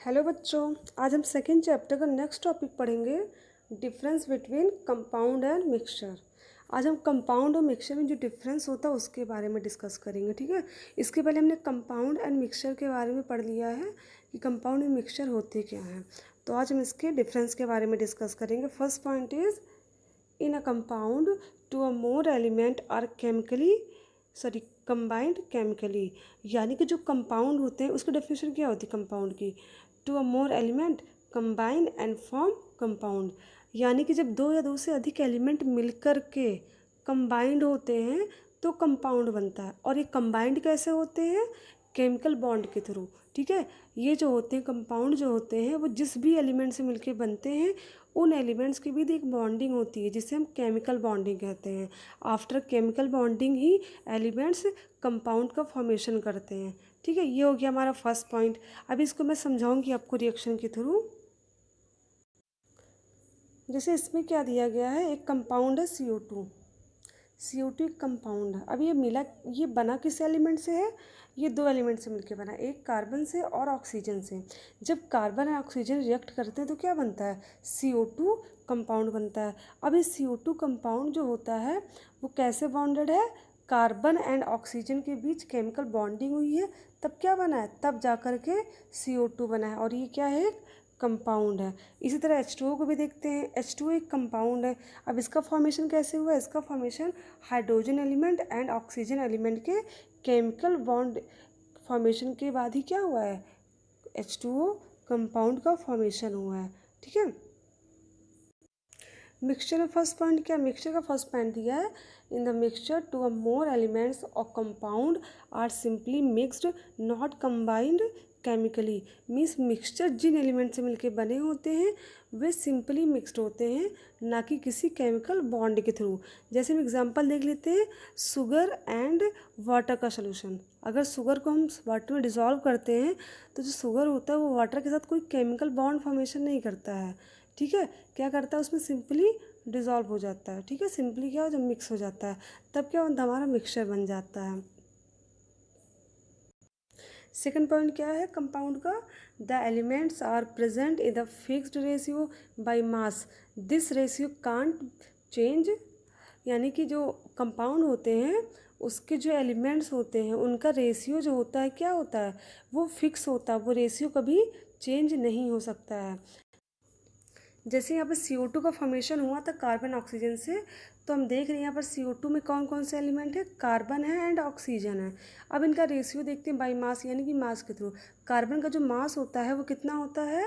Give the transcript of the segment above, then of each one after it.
Hello बच्चों, आज हम सेकेंड चैप्टर का नेक्स्ट टॉपिक पढ़ेंगे, difference between compound and mixture. आज हम कंपाउंड और मिक्सचर में जो डिफरेंस होता है उसके बारे में डिस्कस करेंगे। ठीक है, इसके पहले हमने कंपाउंड एंड मिक्सचर के बारे में पढ़ लिया है कि कंपाउंड एंड मिक्सचर होते क्या हैं। तो आज हम इसके डिफरेंस के बारे में डिस्कस करेंगे। First point is in a compound two or more element are combined chemically. यानी कि जो कंपाउंड होते हैं उसकी डेफिनेशन क्या होती है कंपाउंड की? Two or more element combine and form compound. यानी कि जब दो या दो से अधिक एलिमेंट मिलकर के कंबाइंड होते हैं तो कंपाउंड बनता है। और ये कंबाइंड कैसे होते हैं? केमिकल बॉन्ड के थ्रू। ठीक है, ये जो होते हैं कंपाउंड जो होते हैं वो जिस भी एलिमेंट से मिलके बनते हैं उन एलिमेंट्स के बीच एक बॉन्डिंग होती है जिसे हम केमिकल बॉन्डिंग कहते हैं। आफ्टर केमिकल बॉन्डिंग ही एलिमेंट्स कंपाउंड का फॉर्मेशन करते हैं। ठीक है, ये हो गया हमारा फर्स्ट पॉइंट। अब इसको मैं समझाऊंगी आपको रिएक्शन के थ्रू। जैसे इसमें क्या दिया गया है, एक कंपाउंड है CO2। CO2 एक कंपाउंड है। अब ये बना किस एलिमेंट से है? ये दो एलिमेंट से मिलकर बना, एक कार्बन से और ऑक्सीजन से। जब कार्बन और ऑक्सीजन रिएक्ट करते हैं तो क्या बनता है? CO2 कंपाउंड बनता है। अब ये CO2 कंपाउंड जो होता है वो कैसे बॉन्डेड है? कार्बन एंड ऑक्सीजन के बीच केमिकल बॉन्डिंग हुई है, तब क्या बना है? तब जा कर के CO2 बना है। और ये क्या है? एक कंपाउंड है। इसी तरह H2O को भी देखते हैं। H2O एक कंपाउंड है। अब इसका फॉर्मेशन कैसे हुआ? इसका formation hydrogen element and oxygen element के केमिकल बॉन्ड फॉर्मेशन के बाद ही क्या हुआ है? H2O कंपाउंड का फॉर्मेशन हुआ है। ठीक है, मिक्सचर में फर्स्ट पॉइंट क्या? मिक्सचर का फर्स्ट पॉइंट दिया है, in the mixture two or more elements or compound are simply mixed not combined chemically. Means mixture जिन एलिमेंट से मिलके बने होते हैं वे सिंपली मिक्सड होते हैं, ना कि किसी केमिकल बॉन्ड के थ्रू। जैसे हम एग्जांपल देख लेते हैं, शुगर एंड वाटर का सोल्यूशन। अगर शुगर को हम वाटर में डिज़ोल्व करते हैं तो जो शुगर होता है वो वाटर के साथ कोई केमिकल बॉन्ड फॉर्मेशन नहीं करता है। ठीक है, क्या करता है उसमें सिंपली डिज़ोल्व हो जाता है। ठीक है, सिंपली क्या हो, जब मिक्स हो जाता है तब क्या होता है? हमारा मिक्सचर बन जाता है। सेकंड पॉइंट क्या है कंपाउंड का? The elements are present in the fixed ratio by mass, this ratio can't change. यानी कि जो कंपाउंड होते हैं उसके जो एलिमेंट्स होते हैं उनका रेशियो जो होता है क्या होता है? वो फिक्स होता है, वो रेशियो कभी चेंज नहीं हो सकता है। जैसे यहाँ पर CO2 का फॉर्मेशन हुआ था कार्बन ऑक्सीजन से, तो हम देख रहे हैं यहाँ पर CO2 में कौन कौन से एलिमेंट है? कार्बन है एंड ऑक्सीजन है। अब इनका रेशियो देखते हैं बाई मास, यानी कि मास के थ्रू। कार्बन का जो मास होता है वो कितना होता है?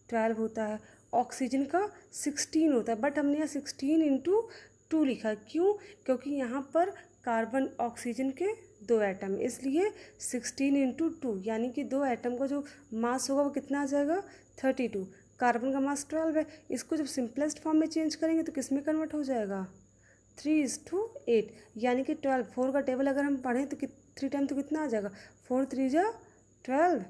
12 होता है। ऑक्सीजन का 16 होता है, बट हमने यहाँ 16×2 लिखा। क्यों? क्योंकि यहाँ पर कार्बन ऑक्सीजन के दो एटम, इसलिए 16×2, यानी कि दो एटम का जो मास होगा वो कितना आ जाएगा? 32। कार्बन का मास 12 है। इसको जब सिंपलेस्ट फॉर्म में चेंज करेंगे तो किस में कन्वर्ट हो जाएगा? 3:8, यानी कि 12। 4 का टेबल अगर हम पढ़ें तो 3 टाइम तो कितना आ जाएगा? 4 3 जा 12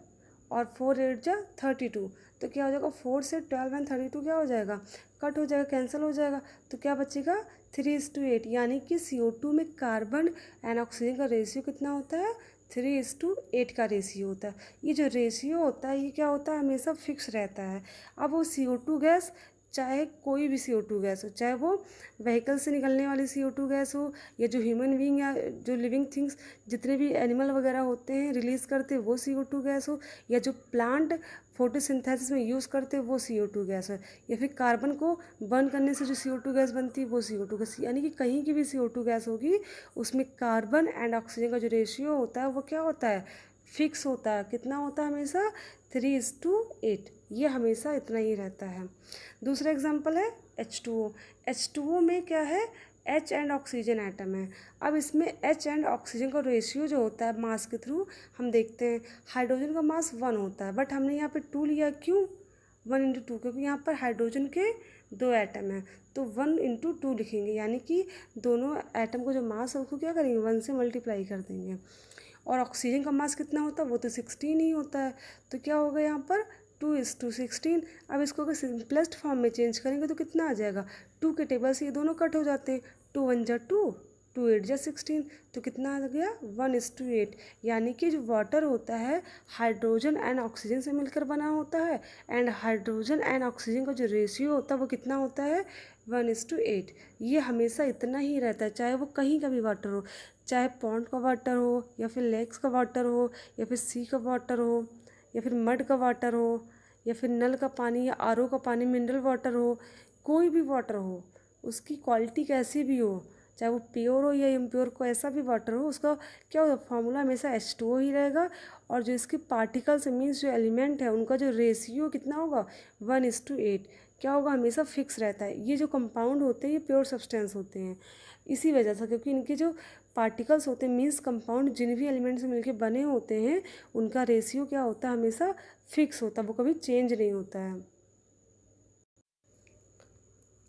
और 4 8 जा 32। तो क्या हो जाएगा? 4 से 12 एंड 32 क्या हो जाएगा? कट हो जाएगा, कैंसिल हो जाएगा। तो क्या बचेगा? 3:8। यानी कि CO2 में कार्बन एंड ऑक्सीजन का रेशियो कितना होता है? 3:8 का रेशियो होता है। ये जो रेशियो होता है ये क्या होता है? हमेशा फिक्स रहता है। अब वो CO2 गैस, चाहे कोई भी CO2 गैस हो, चाहे वो व्हीकल से निकलने वाली CO2 गैस हो, या जो ह्यूमन बींग या जो लिविंग थिंग्स जितने भी एनिमल वगैरह होते हैं रिलीज़ करते हैं वो CO2 गैस हो, या जो प्लांट फोटोसिंथेसिस में यूज़ करते हैं वो CO2 गैस है, या फिर कार्बन को बर्न करने से जो CO2 गैस बनती है वो CO2 गैस। यानी कि कहीं की भी CO2 गैस होगी उसमें कार्बन एंड ऑक्सीजन का जो रेशियो होता है वो क्या होता है? फिक्स होता है। कितना होता है? हमेशा 3:8। ये हमेशा इतना ही रहता है। दूसरा एग्जांपल है H2O। H2O में क्या है? H एंड ऑक्सीजन एटम है। अब इसमें H एंड ऑक्सीजन का रेशियो जो होता है मास के थ्रू हम देखते हैं, हाइड्रोजन का मास 1 होता है, बट हमने यहाँ पे 2 लिया। क्यों 1×2? क्योंकि यहाँ पर हाइड्रोजन के दो एटम हैं, तो 1×2 लिखेंगे, यानी कि दोनों एटम को जो मास है उसको क्या करेंगे? 1 से मल्टीप्लाई कर देंगे। और ऑक्सीजन का मास कितना होता है? वो तो 16 ही होता है। तो क्या होगा यहाँ पर? 2:16। अब इसको अगर सिंपलेस्ट फॉर्म में चेंज करेंगे तो कितना आ जाएगा? 2 के टेबल से ये दोनों कट हो जाते हैं। 2 1 जा 2, 2 8 जा 16, तो कितना आ गया 1:8। यानी कि जो वाटर होता है हाइड्रोजन एंड ऑक्सीजन से मिलकर बना होता है, एंड हाइड्रोजन एंड ऑक्सीजन का जो रेशियो होता है वो कितना होता है 1:8। ये हमेशा इतना ही रहता है, चाहे वो कहीं का भी वाटर हो, चाहे पॉन्ड का वाटर हो या फिर लेक्स का वाटर हो या फिर सी का वाटर हो या फिर मड का वाटर हो या फिर नल का पानी या आरओ का पानी, मिनरल वाटर हो, कोई भी वाटर हो, उसकी क्वालिटी कैसी भी हो, चाहे वो प्योर हो या इम्प्योर, को ऐसा भी वाटर हो, उसका क्या होगा फार्मूला हमेशा H2O ही रहेगा। और जो इसके पार्टिकल्स मीन्स जो एलिमेंट है उनका जो रेशियो कितना होगा 1:8, क्या होगा हमेशा फिक्स रहता है। ये जो कंपाउंड होते हैं ये प्योर सब्सटेंस होते हैं इसी वजह से, क्योंकि इनके जो पार्टिकल्स होते हैं मीन्स कंपाउंड जिन भी एलिमेंट से मिलकर बने होते हैं उनका रेशियो क्या होता है हमेशा फिक्स होता है, वो कभी चेंज नहीं होता है।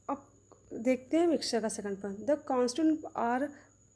अब देखते हैं मिक्सचर का second point, the constant are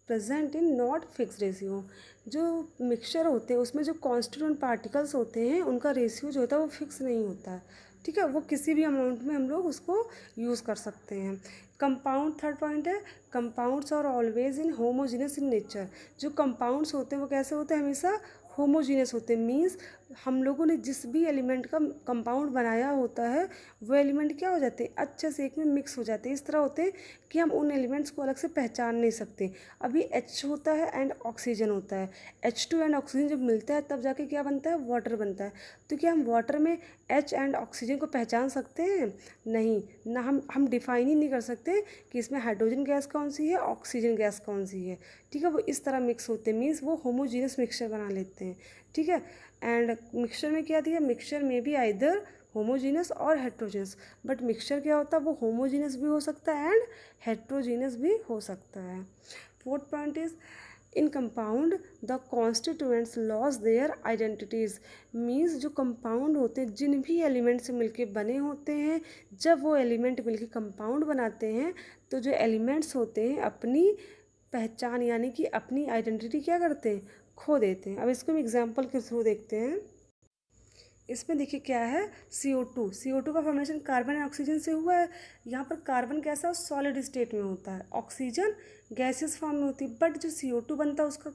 present in not fix ratio. जो मिक्सचर होते हैं उसमें जो कॉन्स्टिट्यूएंट पार्टिकल्स होते हैं उनका रेशियो जो होता है वो फिक्स नहीं होता है, ठीक है, वो किसी भी अमाउंट में हम लोग उसको यूज़ कर सकते हैं। कंपाउंड थर्ड पॉइंट है, compounds are always in homogeneous in nature. जो कंपाउंड्स होते हैं वो कैसे होते हैं हमेशा होमोजीनियस होते हैं, मीन्स हम लोगों ने जिस भी एलिमेंट का कंपाउंड बनाया होता है वो एलिमेंट क्या हो जाते हैं अच्छे से एक में मिक्स हो जाते हैं, इस तरह होते हैं कि हम उन एलिमेंट्स को अलग से पहचान नहीं सकते। अभी H होता है एंड ऑक्सीजन होता है, H2 एंड ऑक्सीजन जब मिलता है तब जाके क्या बनता है वाटर बनता है। तो क्या हम वाटर में H एंड ऑक्सीजन को पहचान सकते हैं? नहीं ना, हम डिफाइन ही नहीं कर सकते कि इसमें हाइड्रोजन गैस कौन सी है ऑक्सीजन गैस कौन सी है, ठीक है, वो इस तरह मिक्स होते हैं, मीन्स वो होमोजीनियस मिक्सचर बना लेते हैं, ठीक है। एंड मिक्सचर में क्या दिया, मिक्सचर में भी आइदर होमोजीनियस और हेट्रोजीनियस, बट मिक्सचर क्या होता है वो होमोजीनियस भी हो सकता है एंड हेट्रोजीनियस भी हो सकता है। Fourth point is in compound the constituents loss their identities, means जो कंपाउंड होते हैं जिन भी एलिमेंट से मिलके बने होते हैं, जब वो एलिमेंट मिलके कंपाउंड बनाते हैं तो जो एलिमेंट्स होते हैं अपनी पहचान यानी कि अपनी आइडेंटिटी क्या करते हैं खो देते हैं। अब इसको हम एग्जाम्पल के थ्रू देखते हैं। इसमें देखिए क्या है CO2 का फॉर्मेशन कार्बन एंड ऑक्सीजन से हुआ है। यहाँ पर कार्बन कैसा सॉलिड स्टेट में होता है, ऑक्सीजन गैसियस फॉर्म में होती है, बट जो CO2 बनता है उसका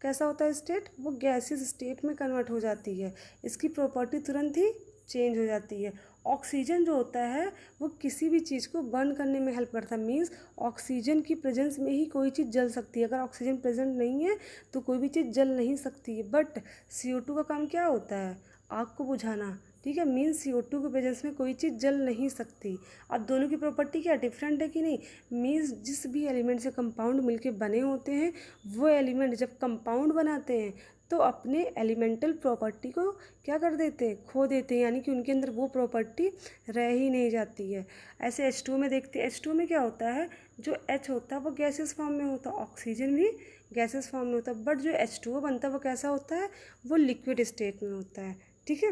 कैसा होता है स्टेट, वो गैसियस स्टेट में कन्वर्ट हो जाती है, इसकी प्रॉपर्टी तुरंत ही चेंज हो जाती है। ऑक्सीजन जो होता है वो किसी भी चीज़ को बर्न करने में हेल्प करता है, मीन्स ऑक्सीजन की प्रेजेंस में ही कोई चीज़ जल सकती है, अगर ऑक्सीजन प्रेजेंट नहीं है तो कोई भी चीज़ जल नहीं सकती है। बट CO2 का काम क्या होता है आग को बुझाना, ठीक है, मीन्स CO2 के प्रेजेंस में कोई चीज़ जल नहीं सकती। अब दोनों की प्रॉपर्टी क्या डिफरेंट है कि नहीं, मीन्स जिस भी एलिमेंट से कंपाउंड मिलके बने होते हैं वो एलिमेंट जब कंपाउंड बनाते हैं तो अपने एलिमेंटल प्रॉपर्टी को क्या कर देते हैं खो देते हैं, यानी कि उनके अंदर वो प्रॉपर्टी रह ही नहीं जाती है। ऐसे H2 में देखते हैं, H2 में क्या होता है जो H होता है वो गैसेस फॉर्म में होता है, ऑक्सीजन भी गैसेस फॉर्म में होता है, बट जो H2O बनता है वो कैसा होता है वो लिक्विड स्टेट में होता है, ठीक है।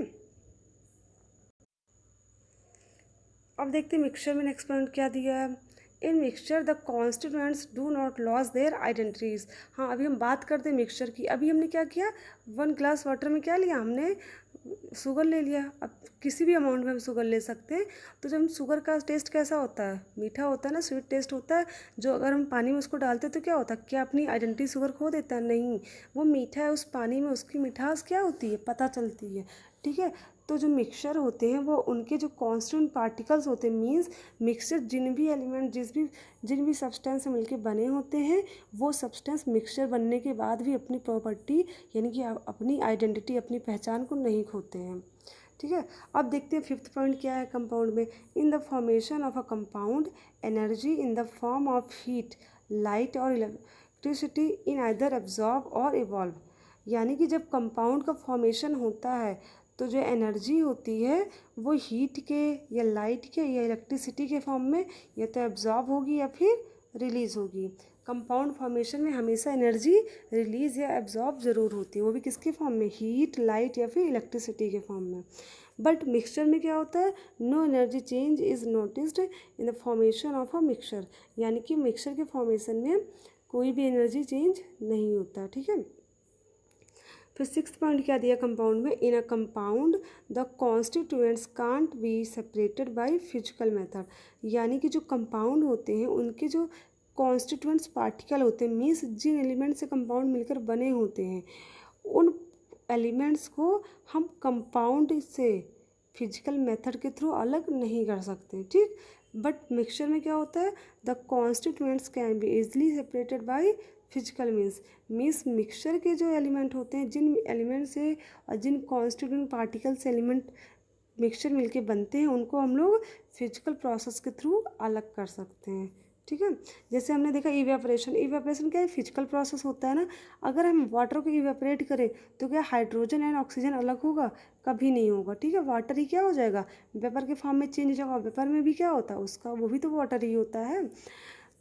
अब देखते हैं मिक्सचर में नेक्स्ट पॉइंट क्या दिया है, in mixture the constituents do not loss their identities. हाँ अभी हम बात करते हैं मिक्सचर की, अभी हमने क्या किया 1 ग्लास वाटर में क्या लिया हमने शुगर ले लिया, अब किसी भी अमाउंट में हम शुगर ले सकते हैं। तो जब हम शुगर का टेस्ट कैसा होता है मीठा होता है ना, स्वीट टेस्ट होता है, जो अगर हम पानी में उसको डालते हैं तो क्या होता है, क्या अपनी आइडेंटिटी शुगर खो देता है, नहीं, वो मीठा है, उस पानी में उसकी मिठास क्या होती है पता चलती है, ठीक है। तो जो मिक्सचर होते हैं वो उनके जो कॉन्स्टेंट पार्टिकल्स होते हैं, मीन्स मिक्सचर जिन भी एलिमेंट जिन भी सब्सटेंस से मिलके बने होते हैं वो सब्सटेंस मिक्सचर बनने के बाद भी अपनी प्रॉपर्टी यानी कि अपनी आइडेंटिटी अपनी पहचान को नहीं खोते हैं, ठीक है। अब देखते हैं फिफ्थ पॉइंट क्या है कंपाउंड में, इन the formation of a compound energy in the form of heat light और इलेक्ट्रिसिटी इन आइदर एब्जॉर्ब और इवॉल्व। यानी कि जब कंपाउंड का फॉर्मेशन होता है तो जो एनर्जी होती है वो हीट के या लाइट के या इलेक्ट्रिसिटी के फॉर्म में या तो एब्जॉर्ब होगी या फिर रिलीज़ होगी। कंपाउंड फॉर्मेशन में हमेशा एनर्जी रिलीज़ या एब्जॉर्ब ज़रूर होती है, वो भी किसके फॉर्म में, हीट लाइट या फिर इलेक्ट्रिसिटी के फॉर्म में। बट मिक्सचर में क्या होता है, no energy change is noticed in the formation of a mixture, यानी कि मिक्सचर के फॉर्मेशन में कोई भी एनर्जी चेंज नहीं होता, ठीक है। फिर सिक्स्थ पॉइंट क्या दिया कंपाउंड में, in a compound the constituents can't be separated by physical method. यानी कि जो कंपाउंड होते हैं उनके जो कॉन्स्टिट्यूएंट्स पार्टिकल होते हैं, मीन्स जिन एलिमेंट से कंपाउंड मिलकर बने होते हैं, उन एलिमेंट्स को हम कंपाउंड से फिजिकल मेथड के थ्रू अलग नहीं कर सकते, ठीक। बट मिक्सचर में क्या होता है, the constituents can be easily separated by physical means mixture के जो एलिमेंट होते हैं, जिन एलिमेंट से और जिन कॉन्स्टिट्यूएंट पार्टिकल से एलिमेंट मिक्सचर मिलके बनते हैं, उनको हम लोग फिजिकल प्रोसेस के थ्रू अलग कर सकते हैं, ठीक है। जैसे हमने देखा इवेपोरेशन क्या है, फिजिकल प्रोसेस होता है ना। अगर हम वाटर को इवेपोरेट करें तो क्या हाइड्रोजन एंड ऑक्सीजन अलग होगा, कभी नहीं होगा, ठीक है। वाटर ही क्या हो जाएगा, वेपर के फॉर्म में चेंज हो जाएगा। वेपर में भी क्या होता है उसका, वो भी तो वाटर ही होता है।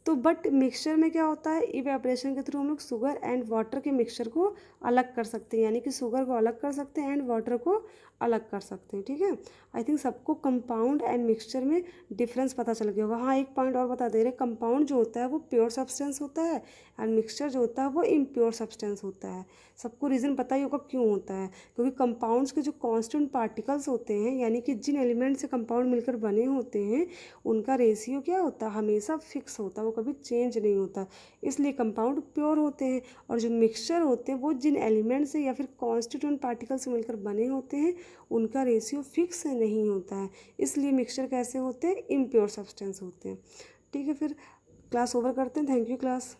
तो बट मिक्सचर में क्या होता है, इवेपोरेशन के थ्रू हम लोग शुगर एंड वाटर के मिक्सचर को अलग कर सकते हैं, यानी कि शुगर को अलग कर सकते हैं एंड वाटर को अलग कर सकते हैं, ठीक है। आई थिंक सबको कंपाउंड एंड मिक्सचर में डिफरेंस पता चल गया होगा। हाँ, एक पॉइंट और बता दे रहे, कंपाउंड जो होता है वो प्योर सब्सटेंस होता है एंड मिक्सचर जो होता है वो इम्प्योर सब्सटेंस होता है। सबको रीज़न पता ही होगा क्यों होता है, क्योंकि कंपाउंड्स के जो कांस्टेंट पार्टिकल्स होते हैं, यानी कि जिन एलिमेंट से कंपाउंड मिलकर बने होते हैं, उनका रेशियो क्या होता है, हमेशा फिक्स होता है, वो कभी चेंज नहीं होता, इसलिए कंपाउंड प्योर होते हैं। और जो मिक्सचर होते हैं वो जिन एलिमेंट से या फिर कॉन्स्टिट्यूएंट पार्टिकल से मिलकर बने होते हैं, उनका रेशियो फिक्स नहीं होता है, इसलिए मिक्सचर कैसे होते हैं, इम्प्योर सब्सटेंस होते हैं, ठीक है। फिर क्लास ओवर करते हैं। Thank you class.